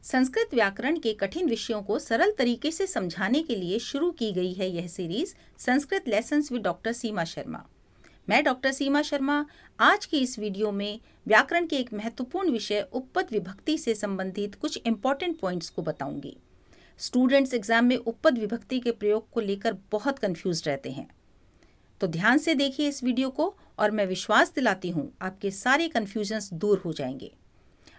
संस्कृत व्याकरण के कठिन विषयों को सरल तरीके से समझाने के लिए शुरू की गई है यह series Sanskrit lessons with doctor Seema Sharma. मैं डॉक्टर सीमा शर्मा आज की इस वीडियो में व्याकरण के एक महत्वपूर्ण विषय उपपद विभक्ति से संबंधित कुछ इंपॉर्टेंट पॉइंट्स को बताऊंगी। स्टूडेंट्स एग्जाम में उपपद विभक्ति के प्रयोग को लेकर बहुत कंफ्यूज रहते हैं, तो ध्यान से देखिए इस वीडियो को और मैं विश्वास दिलाती हूँ आपके सारे कंफ्यूजन्स दूर हो जाएंगे।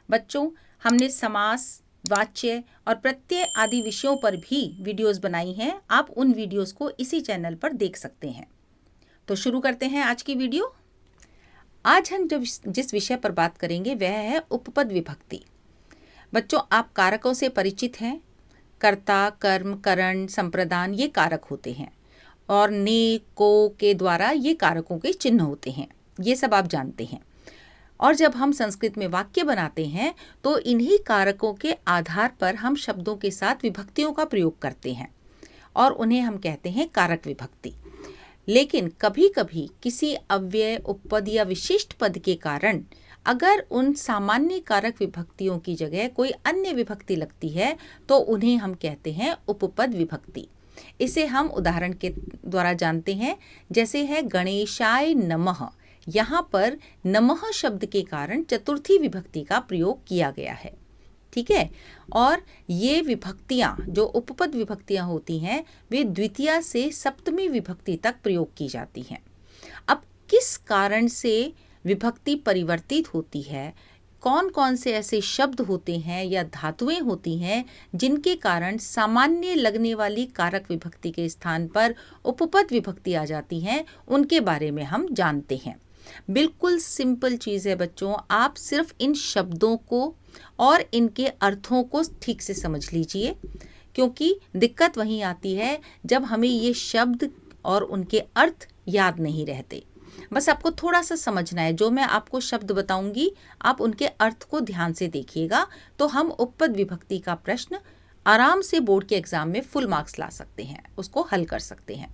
बच्चों, हमने समास, वाच्य और प्रत्यय आदि विषयों पर भी वीडियोस बनाई हैं। आप उन वीडियोस को इसी चैनल पर देख सकते हैं। तो शुरू करते हैं आज की वीडियो। आज हम जिस विषय पर बात करेंगे वह है उपपद विभक्ति। बच्चों, आप कारकों से परिचित हैं। कर्ता, कर्म, करण, संप्रदान ये कारक होते हैं और ने, को के द्वारा ये कारकों के चिन्ह होते हैं। ये सब आप जानते हैं। और जब हम संस्कृत में वाक्य बनाते हैं तो इन्हीं कारकों के आधार पर हम शब्दों के साथ विभक्तियों का प्रयोग करते हैं और उन्हें हम कहते हैं कारक विभक्ति। लेकिन कभी कभी किसी अव्यय, उपपद या विशिष्ट पद के कारण अगर उन सामान्य कारक विभक्तियों की जगह कोई अन्य विभक्ति लगती है तो उन्हें हम कहते हैं उपपद विभक्ति। इसे हम उदाहरण के द्वारा जानते हैं, जैसे है गणेशाय नमः। यहाँ पर नमः शब्द के कारण चतुर्थी विभक्ति का प्रयोग किया गया है। ठीक है। और ये विभक्तियाँ जो उपपद विभक्तियाँ होती हैं वे द्वितीया से सप्तमी विभक्ति तक प्रयोग की जाती हैं। अब किस कारण से विभक्ति परिवर्तित होती है, कौन कौन से ऐसे शब्द होते हैं या धातुएं होती हैं जिनके कारण सामान्य लगने वाली कारक विभक्ति के स्थान पर उपपद विभक्ति आ जाती हैं, उनके बारे में हम जानते हैं। बिल्कुल सिंपल चीज़ है बच्चों, आप सिर्फ इन शब्दों को और इनके अर्थों को ठीक से समझ लीजिए, क्योंकि दिक्कत वहीं आती है जब हमें ये शब्द और उनके अर्थ याद नहीं रहते। बस आपको थोड़ा सा समझना है। जो मैं आपको शब्द बताऊंगी आप उनके अर्थ को ध्यान से देखिएगा, तो हम उपपद विभक्ति का प्रश्न आराम से बोर्ड के एग्जाम में फुल मार्क्स ला सकते हैं, उसको हल कर सकते हैं।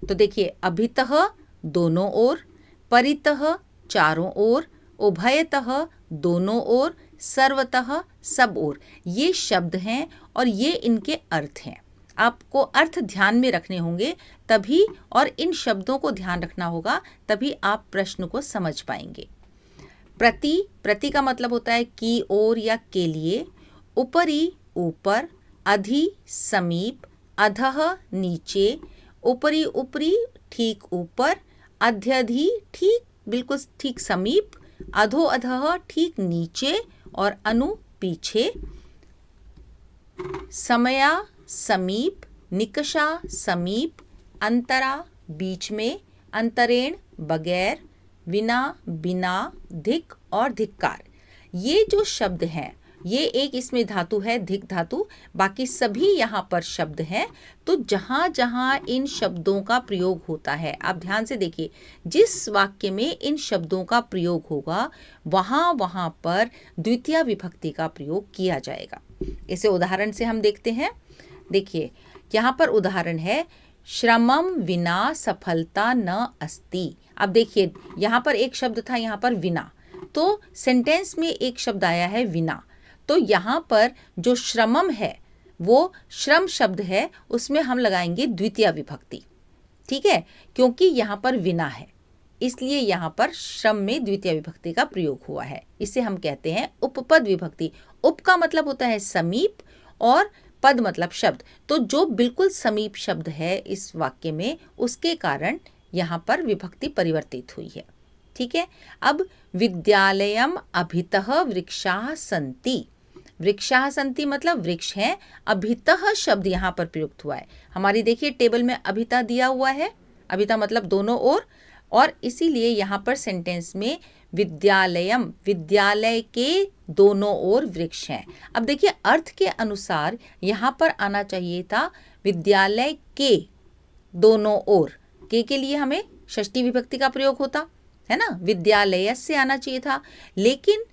तो देखिए, अभितः दोनों ओर, परितः चारों ओर, उभयतः दोनों ओर, सर्वतः सब ओर, ये शब्द हैं और ये इनके अर्थ हैं। आपको अर्थ ध्यान में रखने होंगे तभी, और इन शब्दों को ध्यान रखना होगा तभी आप प्रश्न को समझ पाएंगे। प्रति का मतलब होता है की ओर या के लिए, ऊपरी ऊपर, अधि समीप, अधः नीचे, ऊपरी ऊपरी ठीक ऊपर, अध्यधि ठीक बिल्कुल ठीक समीप, अधो अधः ठीक नीचे और अनु पीछे, समया समीप, निकषा समीप, अंतरा बीच में, अंतरेण बगैर, विना बिना, धिक और धिक्कार। ये जो शब्द हैं ये एक इसमें धातु है धिक धातु, बाकी सभी यहाँ पर शब्द हैं। तो जहाँ जहाँ इन शब्दों का प्रयोग होता है, आप ध्यान से देखिए, जिस वाक्य में इन शब्दों का प्रयोग होगा वहाँ वहाँ पर द्वितीया विभक्ति का प्रयोग किया जाएगा। इसे उदाहरण से हम देखते हैं। देखिए, यहाँ पर उदाहरण है, श्रमम विना सफलता न अस्ति। अब देखिए, यहाँ पर एक शब्द था, यहाँ पर विना, तो सेंटेंस में एक शब्द आया है विना। तो यहाँ पर जो श्रमम है वो श्रम शब्द है, उसमें हम लगाएंगे द्वितीया विभक्ति। ठीक है, क्योंकि यहाँ पर विना है इसलिए यहाँ पर श्रम में द्वितीय विभक्ति का प्रयोग हुआ है। इसे हम कहते हैं उपपद विभक्ति। उप का मतलब होता है समीप और पद मतलब शब्द। तो जो बिल्कुल समीप शब्द है इस वाक्य में, उसके कारण यहाँ पर विभक्ति परिवर्तित हुई है। ठीक है। अब विद्यालयम अभितः वृक्षाः सन्ति। वृक्षाः सन्ति मतलब वृक्ष हैं। अभितः शब्द यहाँ पर प्रयुक्त हुआ है। हमारी देखिए टेबल में अभिता दिया हुआ है, अभिता मतलब दोनों ओर, और इसीलिए यहाँ पर सेंटेंस में विद्यालयम, विद्यालय के दोनों ओर वृक्ष हैं। अब देखिए, अर्थ के अनुसार यहाँ पर आना चाहिए था विद्यालय के दोनों ओर। के लिए हमें षष्ठी विभक्ति का प्रयोग होता है ना, विद्यालय से आना चाहिए था, लेकिन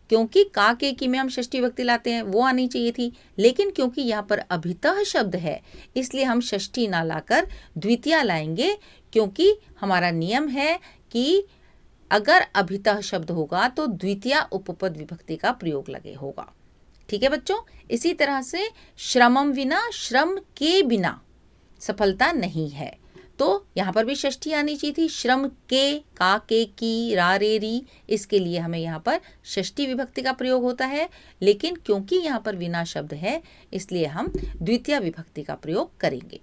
क्योंकि का के की में हम षष्ठी विभक्ति लाते हैं वो आनी चाहिए थी, लेकिन क्योंकि यहाँ पर अभितः शब्द है इसलिए हम षष्ठी ना लाकर द्वितीया लाएंगे, क्योंकि हमारा नियम है कि अगर अभितः शब्द होगा तो द्वितीया उपपद विभक्ति का प्रयोग लगे होगा। ठीक है बच्चों। इसी तरह से श्रमम विना, श्रम के बिना सफलता नहीं है, तो यहाँ पर भी षष्ठी आनी चाहिए थी। श्रम के, का, के, की, रा, रे, री, इसके लिए हमें यहाँ पर षष्ठी विभक्ति का प्रयोग होता है, लेकिन क्योंकि यहाँ पर विना शब्द है इसलिए हम द्वितीय विभक्ति का प्रयोग करेंगे।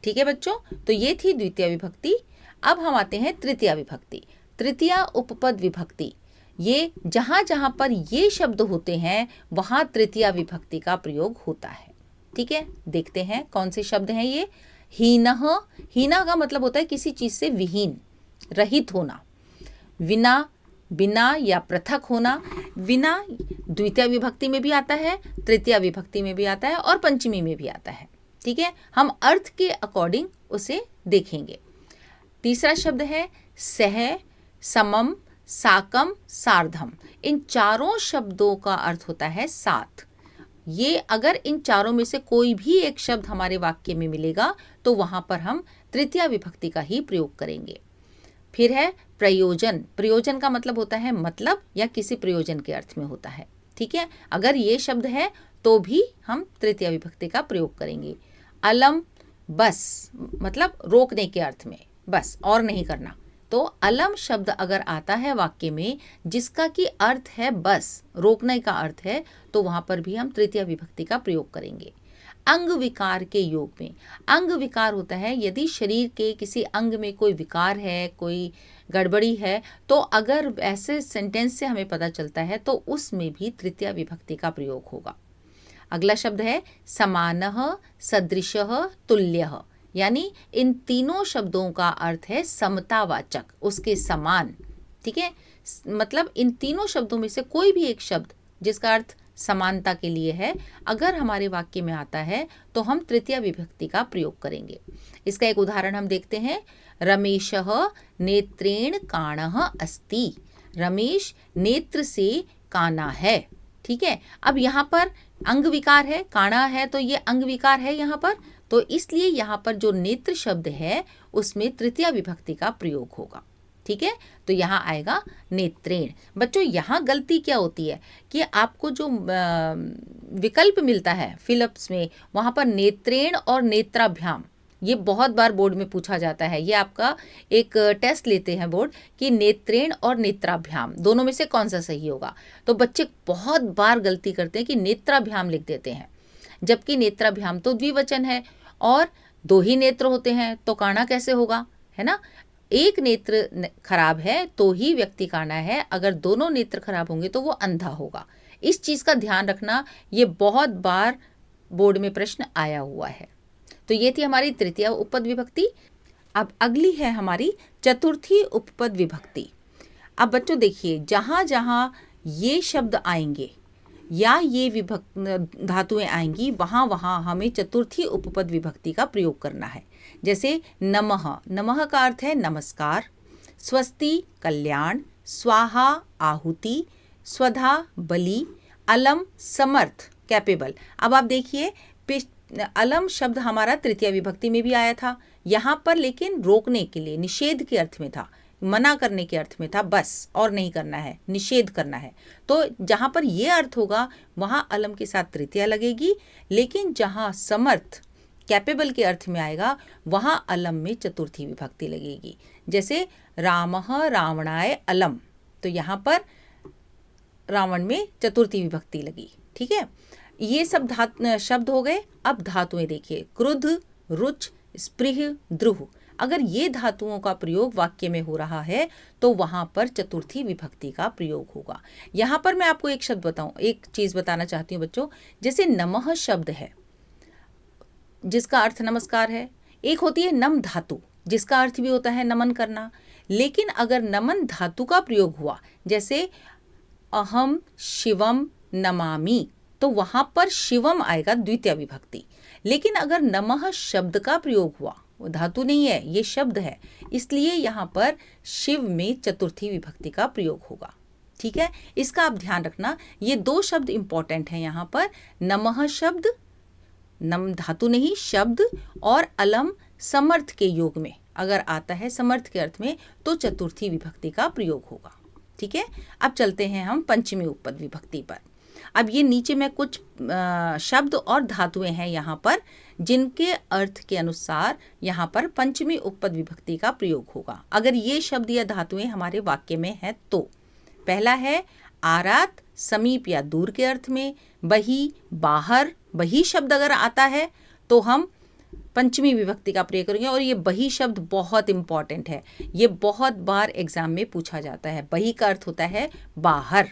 ठीक है बच्चों, तो ये थी द्वितीय विभक्ति। अब हम आते हैं तृतीय विभक्ति। तृतीय उपपद विभक्ति, ये जहाँ जहाँ पर ये शब्द होते हैं वहाँ तृतीय विभक्ति का प्रयोग होता है। ठीक है, देखते हैं कौन से शब्द हैं ये। हीनः, हीना का मतलब होता है किसी चीज से विहीन, रहित होना। विना, बिना या पृथक होना। विना द्वितीय विभक्ति में भी आता है, तृतीय विभक्ति में भी आता है और पंचमी में भी आता है। ठीक है, हम अर्थ के अकॉर्डिंग उसे देखेंगे। तीसरा शब्द है सह, समम, साकम, सार्धम। इन चारों शब्दों का अर्थ होता है साथ। ये अगर इन चारों में से कोई भी एक शब्द हमारे वाक्य में मिलेगा तो वहां पर हम तृतीय विभक्ति का ही प्रयोग करेंगे। फिर है प्रयोजन। प्रयोजन का मतलब होता है मतलब या किसी प्रयोजन के अर्थ में होता है। ठीक है, अगर ये शब्द है तो भी हम तृतीय विभक्ति का प्रयोग करेंगे। अलम, बस, मतलब रोकने के अर्थ में, बस और नहीं करना। तो अलम शब्द अगर आता है वाक्य में जिसका कि अर्थ है बस, रोकने का अर्थ है, तो वहां पर भी हम तृतीय विभक्ति का प्रयोग करेंगे। अंग विकार के योग में, अंग विकार होता है यदि शरीर के किसी अंग में कोई विकार है, कोई गड़बड़ी है, तो अगर ऐसे सेंटेंस से हमें पता चलता है तो उसमें भी तृतीय विभक्ति का प्रयोग होगा। अगला शब्द है समानः, सदृशः, तुल्यः। यानी इन तीनों शब्दों का अर्थ है समतावाचक, उसके समान। ठीक है, मतलब इन तीनों शब्दों में से कोई भी एक शब्द जिसका अर्थ समानता के लिए है, अगर हमारे वाक्य में आता है तो हम तृतीय विभक्ति का प्रयोग करेंगे। इसका एक उदाहरण हम देखते हैं। रमेशः नेत्रेण काणः अस्ति। रमेश नेत्र से काना है। ठीक है, अब यहाँ पर अंग विकार है, काणा है, तो ये अंग विकार है यहाँ पर, तो इसलिए यहाँ पर जो नेत्र शब्द है उसमें तृतीय विभक्ति का प्रयोग होगा। ठीक है, तो यहाँ आएगा नेत्रेण। बच्चों यहाँ गलती क्या होती है कि आपको जो विकल्प मिलता है फिलअप्स में, वहाँ पर नेत्रेण और नेत्राभ्याम, ये बहुत बार बोर्ड में पूछा जाता है। ये आपका एक टेस्ट लेते हैं बोर्ड कि नेत्रेण और नेत्राभ्याम दोनों में से कौन सा सही होगा। तो बच्चे बहुत बार गलती करते हैं कि नेत्राभ्याम लिख देते हैं, जबकि नेत्राभ्याम तो द्विवचन है और दो ही नेत्र होते हैं, तो काना कैसे होगा, है ना। एक नेत्र खराब है तो ही व्यक्ति काना है, अगर दोनों नेत्र खराब होंगे तो वो अंधा होगा। इस चीज़ का ध्यान रखना, ये बहुत बार बोर्ड में प्रश्न आया हुआ है। तो ये थी हमारी तृतीय उपपद विभक्ति। अब अगली है हमारी चतुर्थी उपपद विभक्ति। अब बच्चों देखिए, जहाँ जहाँ ये शब्द आएंगे या ये धातुएं आएंगी वहाँ वहाँ हमें चतुर्थी उपपद विभक्ति का प्रयोग करना है। जैसे नमः, नमः का अर्थ है नमस्कार। स्वस्ति कल्याण, स्वाहा आहुति, स्वधा बलि, अलम समर्थ कैपेबल। अब आप देखिए अलम शब्द हमारा तृतीय विभक्ति में भी आया था यहाँ पर, लेकिन रोकने के लिए, निषेध के अर्थ में था, मना करने के अर्थ में था, बस और नहीं करना है, निषेध करना है। तो जहाँ पर ये अर्थ होगा वहाँ अलम के साथ तृतीया लगेगी, लेकिन जहाँ समर्थ कैपेबल के अर्थ में आएगा वहाँ अलम में चतुर्थी विभक्ति लगेगी। जैसे रामः रावणाय अलम, तो यहाँ पर रावण में चतुर्थी विभक्ति लगी। ठीक है, ये सब शब्द हो गए। अब धातुएं देखिए, क्रुद्ध, रुच, स्पृह, द्रुह। अगर ये धातुओं का प्रयोग वाक्य में हो रहा है तो वहां पर चतुर्थी विभक्ति का प्रयोग होगा। यहाँ पर मैं आपको एक शब्द बताऊं, एक चीज बताना चाहती हूँ बच्चों। जैसे नमः शब्द है जिसका अर्थ नमस्कार है, एक होती है नम धातु जिसका अर्थ भी होता है नमन करना। लेकिन अगर नमन धातु का प्रयोग हुआ, जैसे अहम शिवम नमामि, तो वहां पर शिवम आएगा द्वितीय विभक्ति। लेकिन अगर नमः शब्द का प्रयोग हुआ, वो धातु नहीं है, ये शब्द है, इसलिए यहाँ पर शिव में चतुर्थी विभक्ति का प्रयोग होगा। ठीक है, इसका आप ध्यान रखना। ये दो शब्द इंपॉर्टेंट हैं यहाँ पर, नमः शब्द, नम धातु नहीं शब्द, और अलम समर्थ के योग में अगर आता है समर्थ के अर्थ में तो चतुर्थी विभक्ति का प्रयोग होगा। ठीक है, अब चलते हैं हम पंचमी उपपद विभक्ति पर। अब ये नीचे में कुछ शब्द और धातुएं हैं यहाँ पर, जिनके अर्थ के अनुसार यहाँ पर पंचमी उपपद विभक्ति का प्रयोग होगा अगर ये शब्द या धातुएं हमारे वाक्य में है तो। पहला है आरात, समीप या दूर के अर्थ में। बही, बाहर, बही शब्द अगर आता है तो हम पंचमी विभक्ति का प्रयोग करेंगे। और ये बही शब्द बहुत इंपॉर्टेंट है, ये बहुत बार एग्जाम में पूछा जाता है। बही का अर्थ होता है बाहर,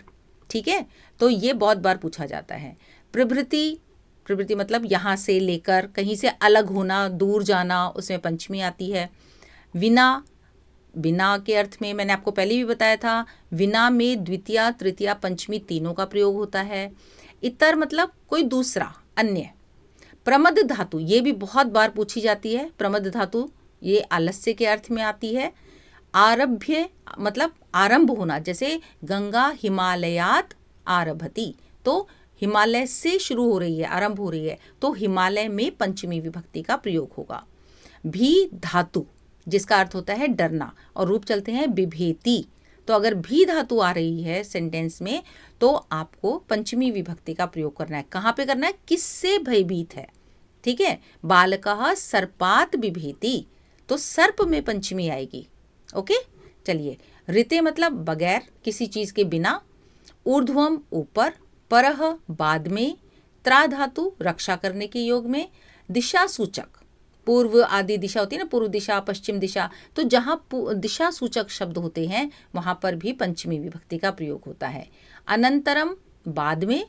ठीक है, तो ये बहुत बार पूछा जाता है। प्रभृति, प्रभृति मतलब यहाँ से लेकर, कहीं से अलग होना, दूर जाना, उसमें पंचमी आती है। विना, बिना के अर्थ में मैंने आपको पहले भी बताया था, विना में द्वितीया, तृतीया, पंचमी तीनों का प्रयोग होता है। इतर मतलब कोई दूसरा, अन्य। प्रमद धातु, ये भी बहुत बार पूछी जाती है। प्रमद धातु ये आलस्य के अर्थ में आती है। आरभ्य मतलब आरंभ होना, जैसे गंगा हिमालयात आरभती, तो हिमालय से शुरू हो रही है, आरंभ हो रही है, तो हिमालय में पंचमी विभक्ति का प्रयोग होगा। भी धातु जिसका अर्थ होता है डरना, और रूप चलते हैं बिभेति, तो अगर भी धातु आ रही है सेंटेंस में तो आपको पंचमी विभक्ति का प्रयोग करना है। कहाँ पे करना है? किससे भयभीत है, ठीक है। बालकः सर्पात् बिभेति, तो सर्प में पंचमी आएगी। ओके, चलिए। ऋते मतलब बगैर, किसी चीज के बिना। ऊर्ध्वम ऊपर, परः बाद में, त्रा धातु रक्षा करने के योग में। दिशा सूचक, पूर्व आदि दिशा होती है ना, पूर्व दिशा, पश्चिम दिशा, तो जहाँ दिशा सूचक शब्द होते हैं वहां पर भी पंचमी विभक्ति का प्रयोग होता है। अनंतरम बाद में,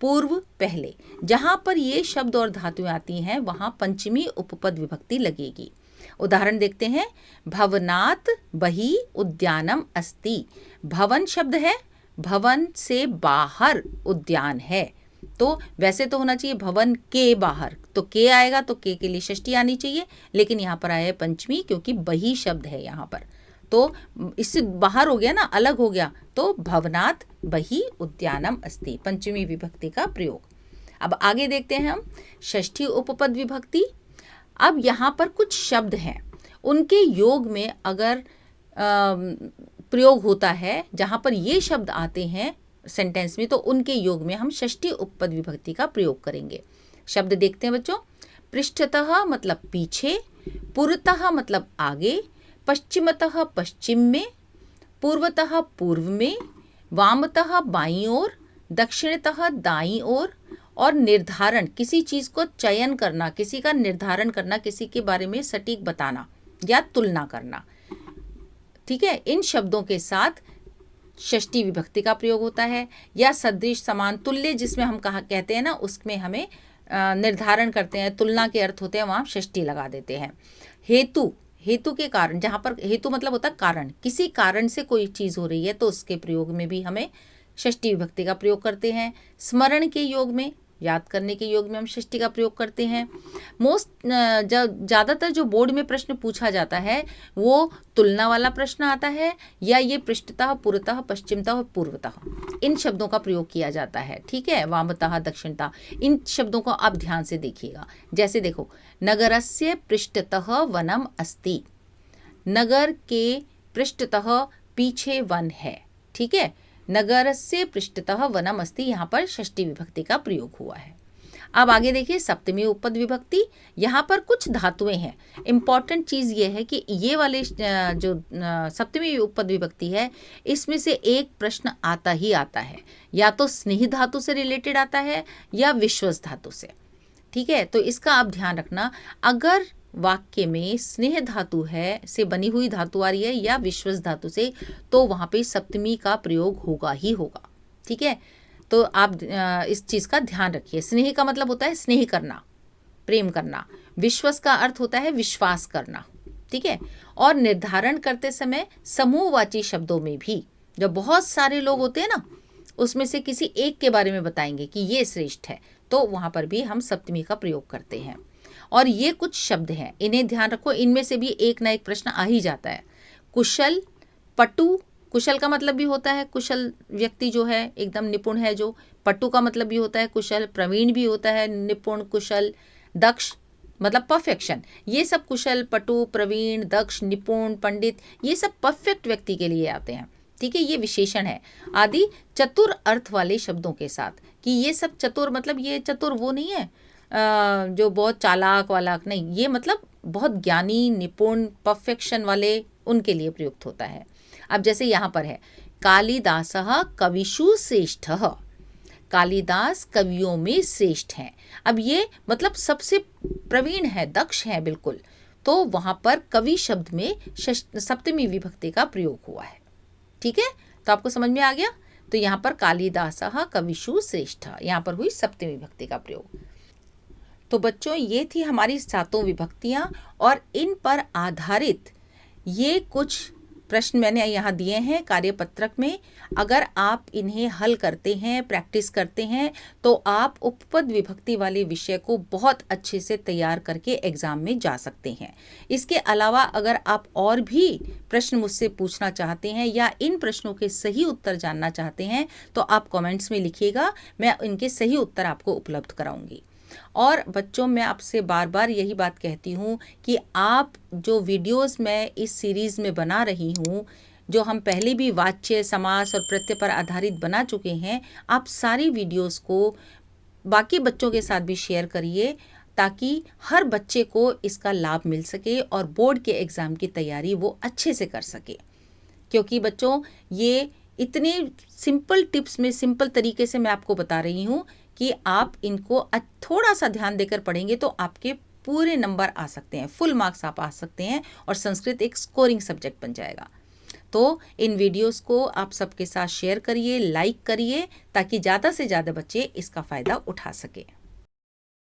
पूर्व पहले, जहां पर ये शब्द और धातुएं आती हैं वहां पंचमी उपपद विभक्ति लगेगी। उदाहरण देखते हैं। भवनात् बहि उद्यानम अस्ति, भवन शब्द है, भवन से बाहर उद्यान है, तो वैसे तो होना चाहिए भवन के बाहर, तो के आएगा तो के लिए षष्ठी आनी चाहिए, लेकिन यहाँ पर आया है पंचमी क्योंकि बही शब्द है यहाँ पर, तो इससे बाहर हो गया ना, अलग हो गया, तो भवनात् बहि उद्यानम अस्ति, पंचमी विभक्ति का प्रयोग। अब आगे देखते हैं हम षष्ठी उपपद विभक्ति। अब यहाँ पर कुछ शब्द हैं, उनके योग में अगर प्रयोग होता है, जहाँ पर ये शब्द आते हैं सेंटेंस में, तो उनके योग में हम षष्ठी उपपद विभक्ति का प्रयोग करेंगे। शब्द देखते हैं बच्चों। पृष्ठतः मतलब पीछे, पुरतः मतलब आगे, पश्चिमतः पश्चिम में, पूर्वतः पूर्व में, वामतः बाईं ओर, दक्षिणतः दाईं ओर। और निर्धारण, किसी चीज को चयन करना, किसी का निर्धारण करना, किसी के बारे में सटीक बताना या तुलना करना, ठीक है। इन शब्दों के साथ षष्ठी विभक्ति का प्रयोग होता है। या सदृश, समान, तुल्य जिसमें हम कहते हैं ना, उसमें हमें निर्धारण करते हैं, तुलना के अर्थ होते हैं, वहाँ षष्ठी लगा देते हैं। हेतु, हेतु के कारण, जहाँ पर हेतु मतलब होता है कारण, किसी कारण से कोई चीज़ हो रही है तो उसके प्रयोग में भी हमें षष्ठी विभक्ति का प्रयोग करते हैं। स्मरण के योग में, याद करने के योग में हम षष्ठी का प्रयोग करते हैं। ज़्यादातर जो बोर्ड में प्रश्न पूछा जाता है वो तुलना वाला प्रश्न आता है, या ये पृष्ठतः, पुरतः, पश्चिमतः और पूर्वतः, इन शब्दों का प्रयोग किया जाता है, ठीक है। वामतः, दक्षिणतः, इन शब्दों को आप ध्यान से देखिएगा। जैसे देखो, नगरस्य पृष्ठतः वनम अस्ति, नगर के पृष्ठतः पीछे वन है, ठीक है। नगरस्य पृष्ठतः वनम अस्ति, यहाँ पर षष्ठी विभक्ति का प्रयोग हुआ है। अब आगे देखिए सप्तमी उपपद विभक्ति। यहाँ पर कुछ धातुएं हैं। इंपॉर्टेंट चीज़ ये है कि ये वाले जो सप्तमी उपपद विभक्ति है, इसमें से एक प्रश्न आता ही आता है, या तो स्नेह धातु से रिलेटेड आता है या विश्वस धातु से, ठीक है। तो इसका आप ध्यान रखना, अगर वाक्य में स्नेह धातु है से बनी हुई धातु आ रही है या विश्वस धातु से, तो वहाँ पे सप्तमी का प्रयोग होगा ही होगा, ठीक है। तो आप इस चीज़ का ध्यान रखिए। स्नेह का मतलब होता है स्नेह करना, प्रेम करना। विश्वस का अर्थ होता है विश्वास करना, ठीक है। और निर्धारण करते समय समूहवाची शब्दों में भी, जब बहुत सारे लोग होते हैं ना, उसमें से किसी एक के बारे में बताएंगे कि ये श्रेष्ठ है, तो वहाँ पर भी हम सप्तमी का प्रयोग करते हैं। और ये कुछ शब्द हैं, इन्हें ध्यान रखो, इनमें से भी एक ना एक प्रश्न आ ही जाता है। कुशल, पटु, कुशल का मतलब भी होता है कुशल व्यक्ति जो है, एकदम निपुण है जो। पटु का मतलब भी होता है कुशल, प्रवीण भी होता है निपुण, कुशल। दक्ष मतलब परफेक्शन। ये सब कुशल, पटु, प्रवीण, दक्ष, निपुण, पंडित, ये सब परफेक्ट व्यक्ति के लिए आते हैं, ठीक है, ये विशेषण है। आदि चतुर अर्थ वाले शब्दों के साथ, कि ये सब चतुर मतलब ये चतुर वो नहीं है जो बहुत चालाक वालाक, नहीं, ये मतलब बहुत ज्ञानी, निपुण, परफेक्शन वाले, उनके लिए प्रयुक्त होता है। अब जैसे यहाँ पर है कालिदासः कविषु श्रेष्ठः, कालिदास कवियों में श्रेष्ठ हैं। अब ये मतलब सबसे प्रवीण है, दक्ष है बिल्कुल, तो वहाँ पर कवि शब्द में सप्तमी विभक्ति का प्रयोग हुआ है। ठीक है, तो आपको समझ में आ गया। तो यहाँ पर कालिदासः कविषु श्रेष्ठः, यहाँ पर हुई सप्तमी विभक्ति का प्रयोग। तो बच्चों, ये थी हमारी 7 विभक्तियाँ, और इन पर आधारित ये कुछ प्रश्न मैंने यहाँ दिए हैं कार्यपत्रक में। अगर आप इन्हें हल करते हैं, प्रैक्टिस करते हैं, तो आप उपपद विभक्ति वाले विषय को बहुत अच्छे से तैयार करके एग्ज़ाम में जा सकते हैं। इसके अलावा अगर आप और भी प्रश्न मुझसे पूछना चाहते हैं या इन प्रश्नों के सही उत्तर जानना चाहते हैं, तो आप कमेंट्स में लिखिएगा, मैं इनके सही उत्तर आपको उपलब्ध कराऊंगी। और बच्चों, मैं आपसे बार बार यही बात कहती हूँ कि आप जो वीडियोस मैं इस सीरीज़ में बना रही हूँ, जो हम पहले भी वाच्य, समास और प्रत्यय पर आधारित बना चुके हैं, आप सारी वीडियोस को बाकी बच्चों के साथ भी शेयर करिए, ताकि हर बच्चे को इसका लाभ मिल सके और बोर्ड के एग्ज़ाम की तैयारी वो अच्छे से कर सके। क्योंकि बच्चों, ये इतने सिंपल टिप्स में, सिंपल तरीके से मैं आपको बता रही हूँ कि आप इनको थोड़ा सा ध्यान देकर पढ़ेंगे तो आपके पूरे नंबर आ सकते हैं, फुल मार्क्स आप आ सकते हैं, और संस्कृत एक स्कोरिंग सब्जेक्ट बन जाएगा। तो इन वीडियोस को आप सबके साथ शेयर करिए, लाइक करिए, ताकि ज़्यादा से ज़्यादा बच्चे इसका फ़ायदा उठा सकें।